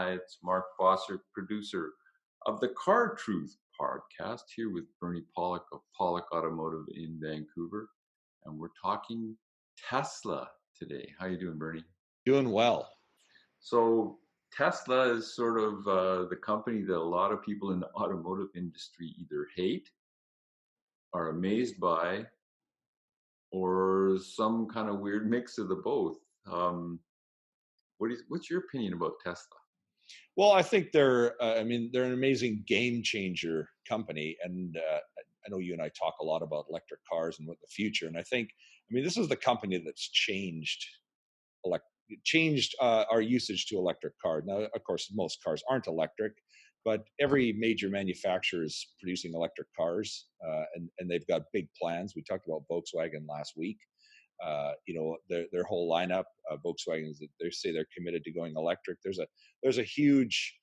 Hi, it's Mark Bosser, producer of the Car Truth podcast, here with Bernie Pollock of Pollock Automotive in Vancouver, and we're talking Tesla today. How you doing, Bernie? Doing well. So Tesla is sort of the company that a lot of people in the automotive industry either hate, are amazed by, or some kind of weird mix of the both. Um, what's your opinion about Tesla? Well, I think they're an amazing game changer company. And I know you and I talk a lot about electric cars and what the future. And this is the company that's elect, changed our usage to electric cars. Now, of course, most cars aren't electric, but every major manufacturer is producing electric cars, and they've got big plans. We talked about Volkswagen last week. Their whole lineup, Volkswagens, they say they're committed to going electric. There's a huge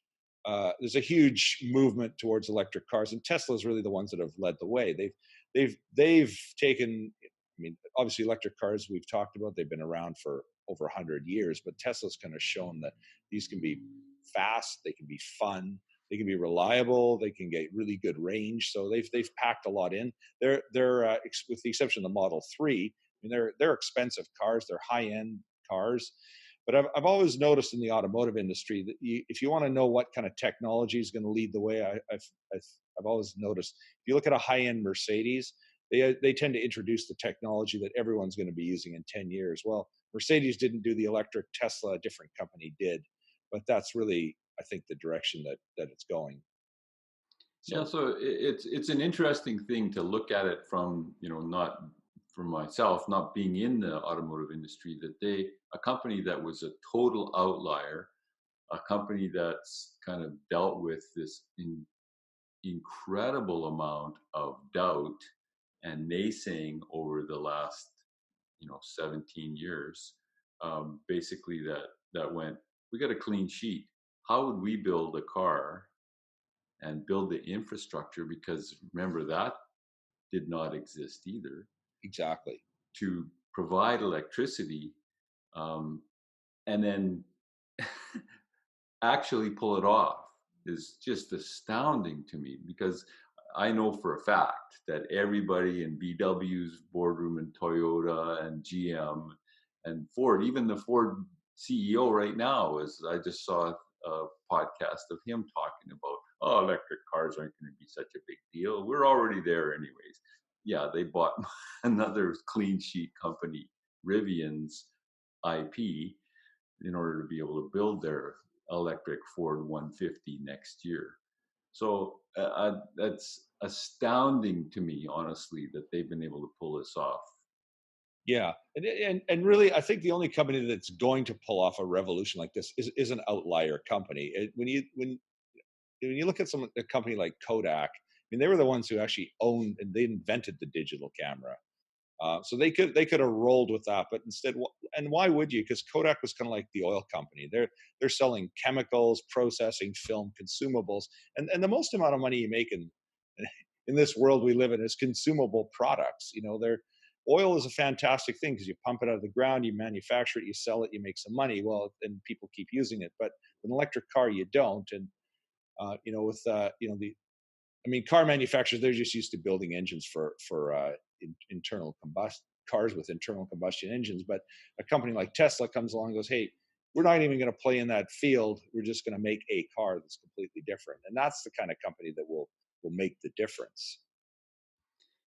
movement towards electric cars, and Tesla is really the ones that have led the way. They've taken. I mean, obviously, electric cars we've talked about. They've been around for over 100 years, but Tesla's kind of shown that these can be fast, they can be fun, they can be reliable, they can get really good range. So they've packed a lot in. They're with the exception of the Model 3. I mean, they're expensive cars, they're high end cars. But I've always noticed in the automotive industry that if you want to know what kind of technology is going to lead the way, I've always noticed if you look at a high end Mercedes, they tend to introduce the technology that everyone's going to be using in 10 years. Well, Mercedes didn't do the electric, Tesla, a different company did, but that's really, I think, the direction that it's going. Yeah, So so it's an interesting thing to look at it from, not for myself, not being in the automotive industry, that a company that was a total outlier, a company that's kind of dealt with this incredible amount of doubt and naysaying over the last, 17 years, basically that went, we got a clean sheet. How would we build a car and build the infrastructure, because remember that did not exist either, exactly. to provide electricity, um, and then actually pull it off is just astounding to me, because I know for a fact that everybody in BW's boardroom and Toyota and GM and Ford, even the Ford CEO right now, is I just saw a podcast of him talking about, oh, electric cars aren't going to be such a big deal. We're already there anyways. Yeah, they bought another clean sheet company, Rivian's IP, in order to be able to build their electric Ford 150 next year. So that's astounding to me, honestly, that they've been able to pull this off. Yeah, and really, I think the only company that's going to pull off a revolution like this is an outlier company. When you look at a company like Kodak, I mean, they were the ones who actually owned and they invented the digital camera. So they could have rolled with that, but instead, and why would you? Because Kodak was kind of like the oil company. They're selling chemicals, processing, film, consumables, and the most amount of money you make in this world we live in is consumable products. Oil is a fantastic thing because you pump it out of the ground, you manufacture it, you sell it, you make some money. Well, then people keep using it. But with an electric car, you don't. And with the car manufacturers, they're just used to building engines for internal combustion cars with internal combustion engines. But a company like Tesla comes along and goes, "Hey, we're not even going to play in that field. We're just going to make a car that's completely different." And that's the kind of company that will make the difference.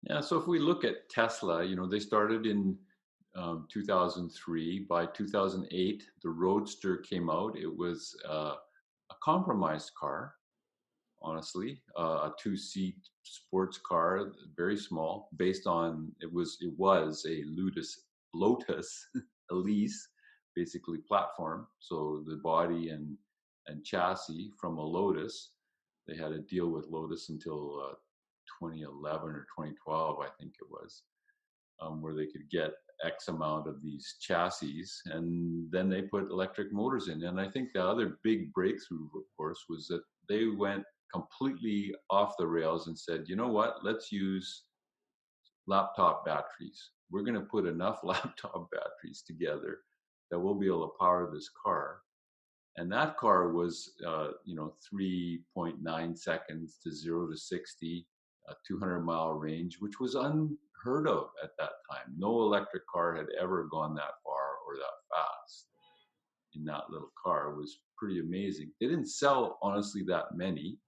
Yeah, so if we look at Tesla, they started in 2003. By 2008, the Roadster came out. It was a compromised car, honestly, a two-seat sports car, very small, based on it was a Lotus Elise, basically platform. So the body and chassis from a Lotus. They had a deal with Lotus until 2011 or 2012, I think it was, where they could get X amount of these chassis, and then they put electric motors in. And I think the other big breakthrough, of course, was that they went completely off the rails and said, you know what, let's use laptop batteries. We're going to put enough laptop batteries together that we'll be able to power this car. And that car was, 3.9 seconds to 0 to 60, a 200-mile range, which was unheard of at that time. No electric car had ever gone that far or that fast in that little car. It was pretty amazing. They didn't sell, honestly, that many.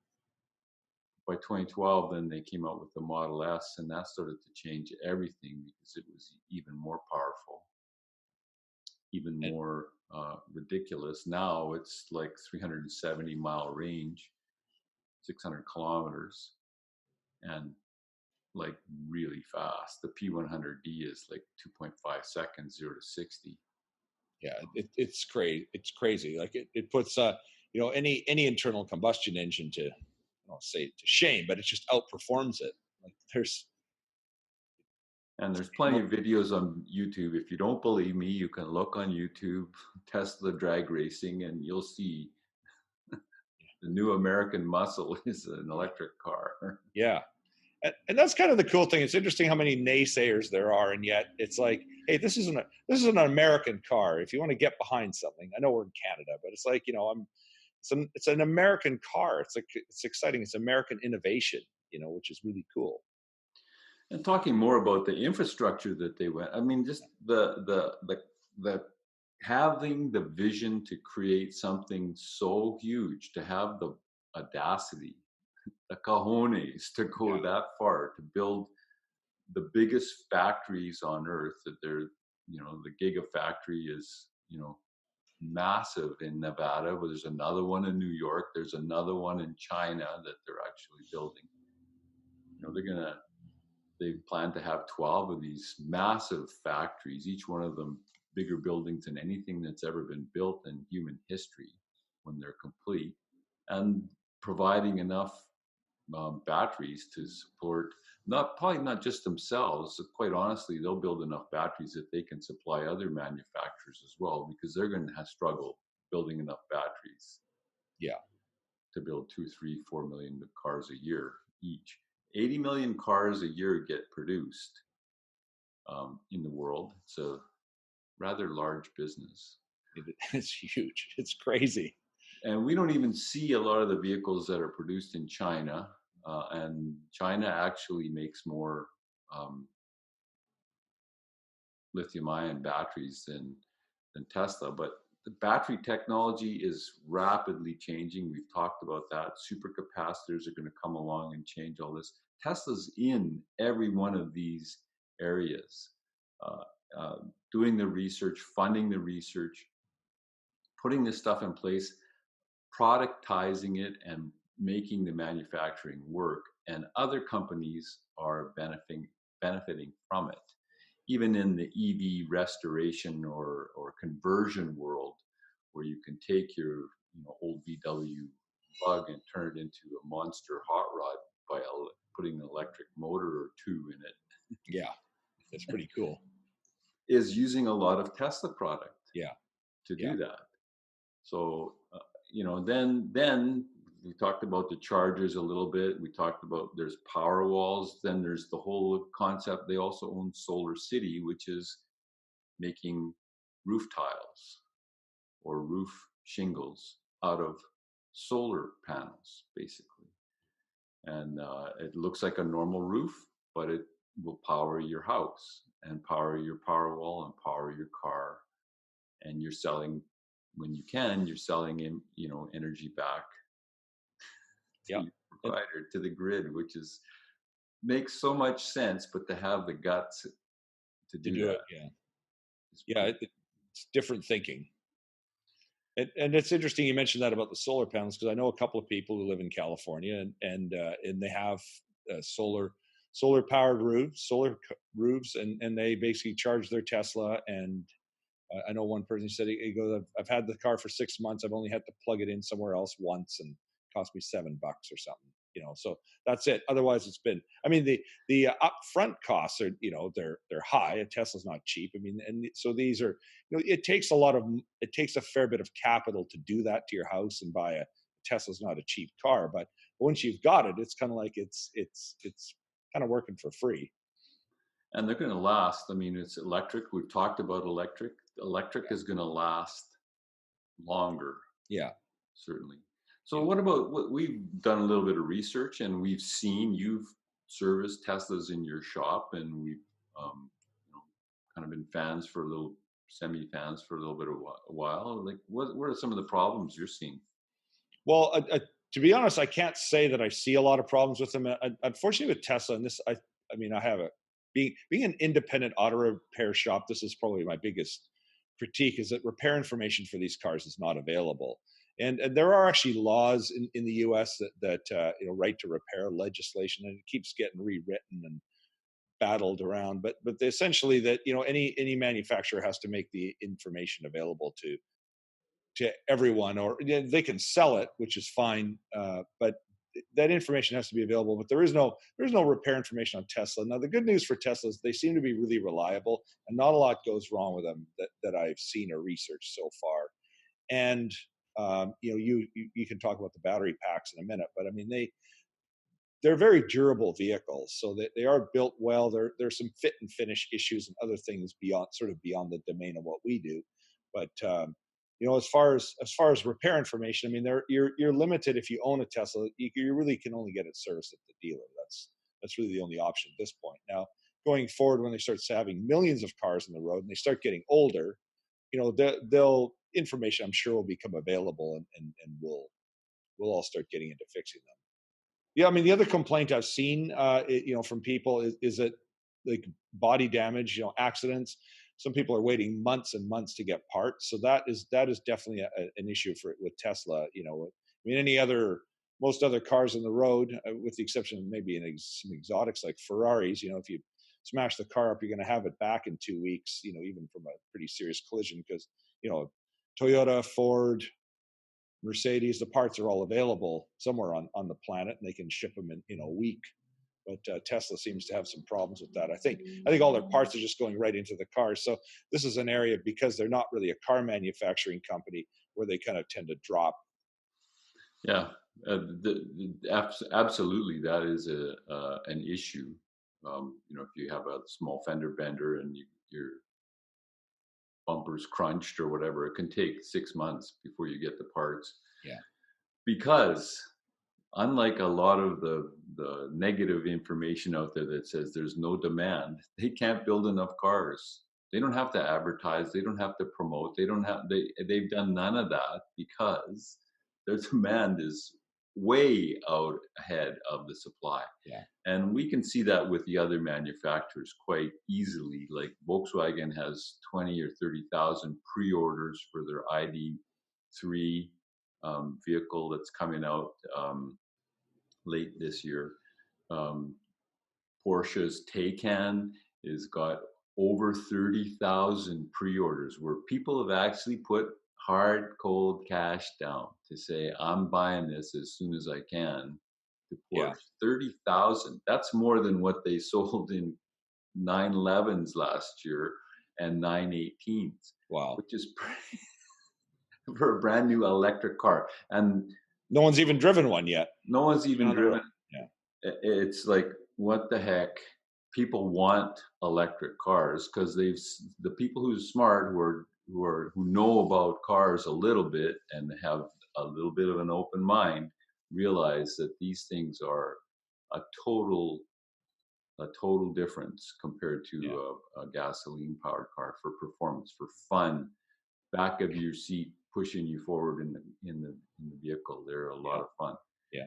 By 2012, then they came out with the Model S, and that started to change everything because it was even more powerful, even And more ridiculous. Now it's like 370-mile range, 600 kilometers, and like really fast. The P100D is like 2.5 seconds, 0 to 60. yeah, it's crazy. It's crazy. Like it puts any internal combustion engine to, I don't say to shame, but it just outperforms it. Like there's And there's plenty of videos on YouTube. If you don't believe me, you can look on YouTube, Tesla drag racing, and you'll see the new American muscle is an electric car. yeah, and that's kind of the cool thing. It's interesting how many naysayers there are, and yet it's like, hey, this is an American car. If you want to get behind something, I know we're in Canada, but it's like it's an American car. It's exciting. It's American innovation, which is really cool. And talking more about the infrastructure that they went, I mean, just the having the vision to create something so huge, to have the audacity, the cojones to Yeah, go that far, to build the biggest factories on earth. That they're, the gigafactory is, massive in Nevada, but there's another one in New York. There's another one in China that they're actually building. They're gonna they plan to have 12 of these massive factories, each one of them bigger buildings than anything that's ever been built in human history when they're complete, and providing enough batteries to support not just themselves. Quite honestly, they'll build enough batteries that they can supply other manufacturers as well, because they're going to have struggle building enough batteries yeah. to build 2, 3, 4 million cars a year each. 80 million cars a year get produced in the world. It's a rather large business. It's huge. It's crazy. And we don't even see a lot of the vehicles that are produced in China. And China actually makes more um, lithium ion batteries than Tesla. But the battery technology is rapidly changing. We've talked about that. Supercapacitors are going to come along and change all this. Tesla's in every one of these areas, uh, uh, doing the research, funding the research, putting this stuff in place, productizing it, and making the manufacturing work. And other companies are benefiting from it. Even in the EV restoration or conversion world, where you can take your old VW Bug and turn it into a monster hot rod by putting an electric motor or two in it, Yeah, it's pretty cool. is using a lot of Tesla product Yeah, to yeah, do that. So then we talked about the chargers a little bit. We talked about there's power walls. Then there's the whole concept. They also own Solar City, which is making roof tiles or roof shingles out of solar panels, basically. And it looks like a normal roof, but it will power your house and power your power wall and power your car. And you're selling, when you can, you're selling in, energy back to yeah. your And provider, to the grid, which is makes so much sense. But to have the guts to to do do that it, yeah, is yeah. pretty. It's different thinking. And it's interesting you mentioned that about the solar panels, because I know a couple of people who live in California, and they have solar powered roofs, roofs, and they basically charge their Tesla. And I know one person said he goes, I've had the car for 6 months. I've only had to plug it in somewhere else once, and it cost me $7 or something. So that's it. Otherwise, it's been. I mean, the upfront costs are, they're high. A Tesla's not cheap. I mean, and so these are, it takes a fair bit of capital to do that to your house and buy a Tesla's not a cheap car. But once you've got it, it's kind of like it's kind of working for free. And they're going to last. I mean, it's electric. We've talked about electric. Electric is going to last longer. Yeah, certainly. So yeah. what about what we've done a little bit of research and we've seen you've serviced Teslas in your shop and we've you know kind of been fans for a little semi fans for a little bit of a while. Like what are some of the problems you're seeing? Well, to be honest, I can't say that I see a lot of problems with them. Unfortunately, with Tesla, and this, I mean, I have a being an independent auto repair shop. This is probably my biggest critique: is that repair information for these cars is not available. And there are actually laws in the U.S. that right to repair legislation, and it keeps getting rewritten and battled around. But essentially, that any manufacturer has to make the information available to everyone, or they can sell it, which is fine. But that information has to be available. But there's no repair information on Tesla. Now, the good news for Tesla is they seem to be really reliable, and not a lot goes wrong with them that I've seen or researched so far. And you can talk about the battery packs in a minute, but I mean they're very durable vehicles, so that they are built well. There's some fit and finish issues and other things beyond the domain of what we do. But as far as repair information, I mean, you're limited if you own a Tesla. You really can only get it serviced at the dealer. That's really the only option at this point. Now, going forward, when they start having millions of cars on the road and they start getting older, they'll information I'm sure will become available, and we'll all start getting into fixing them. Yeah, I mean, the other complaint I've seen, from people is that like body damage, accidents. Some people are waiting months and months to get parts, so that is definitely an issue with Tesla. I mean, most other cars on the road, with the exception of maybe some exotics like Ferraris. If you smash the car up, you're going to have it back in 2 weeks. Even from a pretty serious collision, because Toyota, Ford, Mercedes, the parts are all available somewhere on the planet, and they can ship them in a week. But Tesla seems to have some problems with that. I think all their parts are just going right into the cars. So this is an area, because they're not really a car manufacturing company, where they kind of tend to drop. Yeah, absolutely, that is an issue. If you have a small fender bender and your bumpers crunched or whatever, it can take 6 months before you get the parts. Yeah, Because unlike a lot of the negative information out there that says there's no demand, they can't build enough cars. They don't have to advertise. They don't have to promote. They've done none of that because their demand is way out ahead of the supply. yeah, And we can see that with the other manufacturers quite easily. Like Volkswagen has 20 or 30,000 pre-orders for their ID3 vehicle that's coming out late this year. Um, Porsche's Taycan has got over 30,000 pre-orders where people have actually put hard, cold cash down to say, I'm buying this as soon as I can to yeah. Porsche. 30,000. That's more than what they sold in 911s last year and 918s, Wow. which is for a brand new electric car. And No one's even driven one yet, no one's even even on the road. driven. Yeah, It's like, what the heck? People want electric cars because the people who's smart, who know about cars a little bit and have a little bit of an open mind, realize that these things are a total a total difference compared yeah, to a gasoline powered car for performance, for fun, back of your seat pushing you forward in the vehicle. They're a lot yeah, of fun. yeah.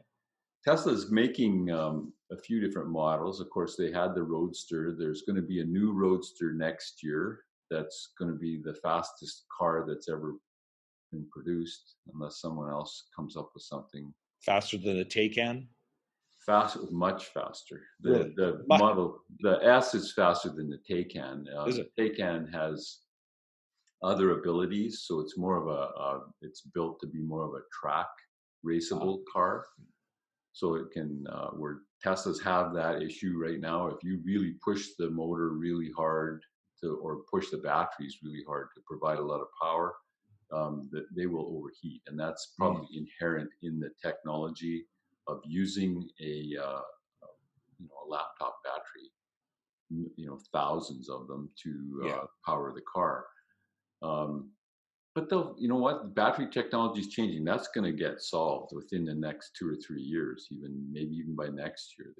Tesla's making a few different models. Of course, they had the Roadster. There's going to be a new Roadster next year that's going to be the fastest car that's ever been produced, unless someone else comes up with something Faster than a Taycan, fast, much faster. really? The S is faster than the Taycan. Is The it? Taycan has other abilities, so it's more of it's built to be more of a track Uh, raceable car. So it can where Teslas have that issue right now. If you really push the motor really hard or push the batteries really hard to provide a lot of power, that they will overheat, and that's mm, probably inherent in the technology of using a laptop battery, thousands of them to yeah, power the car. Um, But they'll, you know what? Battery technology is changing. That's going to get solved within the next 2 or 3 years, even maybe even by next year.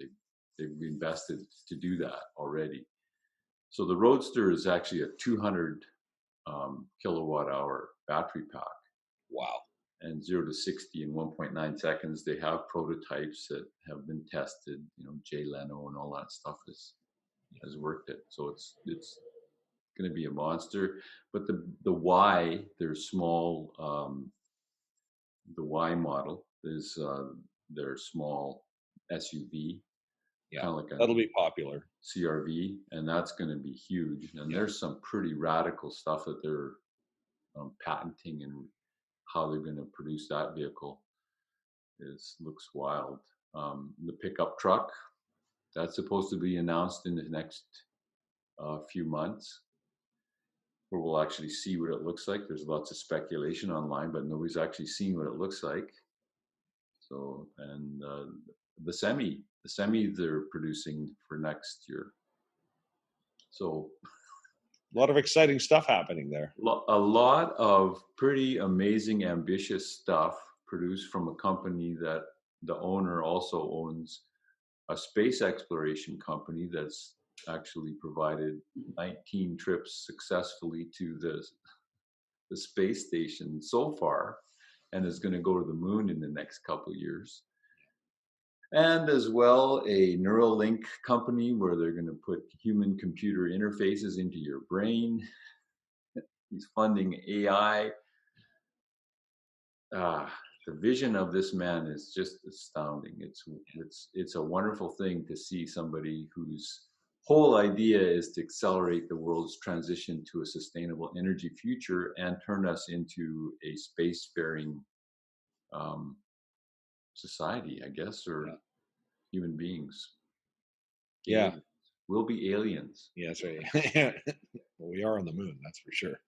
They've invested to do that already. So the Roadster is actually a 200 kilowatt hour battery pack, Wow. and 0 to 60 in 1.9 seconds. They have prototypes that have been tested. You know, Jay Leno and all that stuff has worked it. So it's going to be a monster. But the Y, their small the Y model is their small SUV, Yeah. kind of like a That'll be popular. CRV, and that's going to be huge. And Yeah. there's some pretty radical stuff that they're patenting, and how they're going to produce that vehicle is looks wild. The pickup truck, that's supposed to be announced in the next few months, where we'll actually see what it looks like. There's lots of speculation online, but nobody's actually seen what it looks like. So, and the semi they're producing for next year. So, A lot of exciting stuff happening there. a lot of pretty amazing, ambitious stuff produced from a company that the owner also owns a space exploration company that's actually provided 19 trips successfully to the space station so far, and is going to go to the moon in the next couple of years. And as well, a Neuralink company where they're going to put human computer interfaces into your brain. He's funding AI. The vision of this man is just astounding. It's a wonderful thing to see somebody whose whole idea is to accelerate the world's transition to a sustainable energy future and turn us into a spacefaring um, society, I guess, or Yeah. human beings. Yeah. Aliens. We'll be aliens. Yeah, that's right. Well, we are on the moon, that's for sure.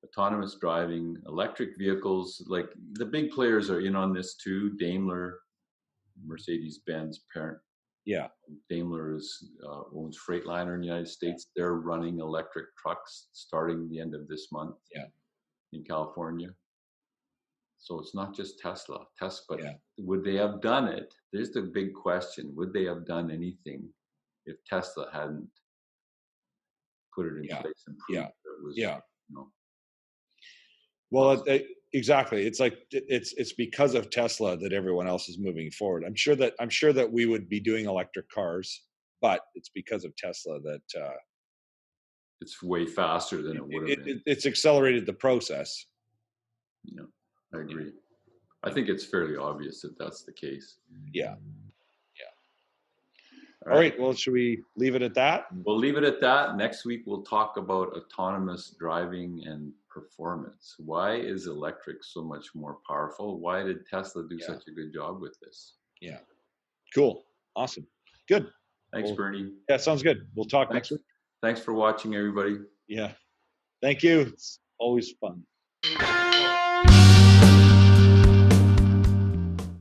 Autonomous driving, electric vehicles, like the big players are in on this too. Daimler, Mercedes-Benz parent. Yeah. Daimler owns Freightliner in the United States. They're running electric trucks starting the end of this month. Yeah. In California. So it's not just Tesla. But Yeah. would they have done it? There's the big question. Would they have done anything if Tesla hadn't put it in Yeah. place and proved Yeah. that it was, Yeah. you know, Well, possible? exactly. It's like it's because of Tesla that everyone else is moving forward. I'm sure that we would be doing electric cars, but it's because of Tesla that It's way faster than it would have been. it's accelerated the process. You know, I Yeah. agree. I Yeah. think it's fairly obvious that that's the case. Yeah. All All right. right. Well, should we leave it at that? We'll leave it at that. Next week, we'll talk about autonomous driving and performance. Why is electric so much more powerful? Why did Tesla do Yeah. such a good job with this? Yeah. Cool. Awesome. Good. Thanks, Well, Bernie. yeah, sounds good. We'll talk next Thanks. week. Thanks for watching, everybody. Yeah. Thank you. It's always fun.